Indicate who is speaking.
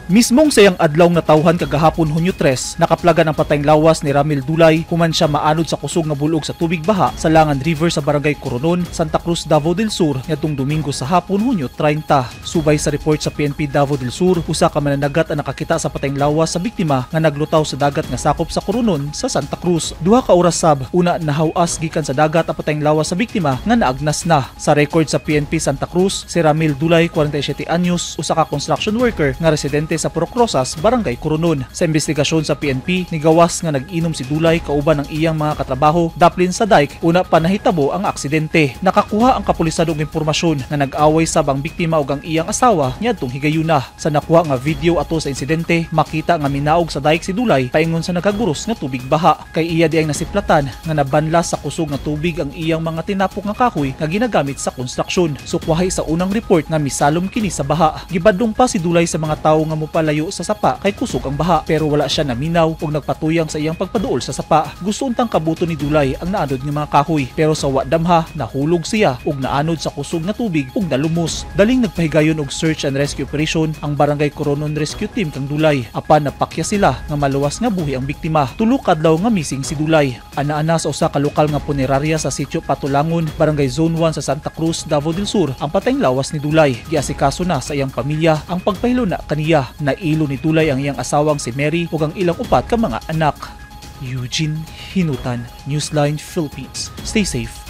Speaker 1: Mismong sayang adlaw nga tawhan kagahapon Hunyo 3, nakaplagan ang patayng lawas ni Ramil Dulay human siya maanod sa kusog nga bulog sa tubig baha sa Langan River sa Barangay Coronon, Santa Cruz, Davao del Sur nitong Domingo sa hapon Hunyo 30. Subay sa report sa PNP Davao del Sur, usa ka mananagat ang nakakita sa patayng lawas sa biktima nga naglutaw sa dagat nga sakop sa Coronon sa Santa Cruz. 2 ka oras sab una nahawas gikan sa dagat ang patayng lawas sa biktima nga naagnas na. Sa record sa PNP Santa Cruz, si Ramil Dulay, 47 anyos, usa ka construction worker nga residente sa Purok Rosas, Barangay Coronon. Sa investigasyon sa PNP, nigawas nga nag-inom si Dulay kauban ng iyang mga katrabaho daplin sa dike una pa nahitabo ang aksidente. Nakakuha ang kapulisan og impormasyon nga nag-away sab ang biktima ug ang iyang asawa niadtong higayuna. Sa nakuha nga video ato sa insidente, makita nga minaog sa dike si Dulay paingon sa nagaguros nga tubig baha. Kay iya diay nasiplatan nga nabanlas sa kusog nga tubig ang iyang mga tinapok nga kahoy nga ginagamit sa konstruksyon. Sukwahay sa unang report nga misalom kini sa baha. Gibadlong pa si Dulay sa mga tawo nga mopalayo sa sapa kay kusog ang baha, pero wala siya naminaw ug nagpatuyang sa iyang pagpaduol sa sapa. Gusto untang kabuto ni Dulay ang naanod nga mga kahoy, pero sa wadamha nahulog siya ug naanod sa kusog nga tubig ug nalumos. Daling nagpahigayon og search and rescue operation ang Barangay Coronon Rescue Team kang Dulay. Apan napakya sila nga maluwas nga buhi ang biktima. Tulo ka adlaw nga missing si Dulay. Ana-ana sa usa ka lokal nga punerarya sa Sitio Patulangon, Barangay Zone 1 sa Santa Cruz, Davao del Sur ang patayng lawas ni Dulay. Giasikaso na sa iyang pamilya ang pagpahilo na kaniya. Nailo ni Dulay ang iyang asawang si Mary ug ang ilang upat ka mga anak. Eugene Hinutan, Newsline Philippines. Stay safe.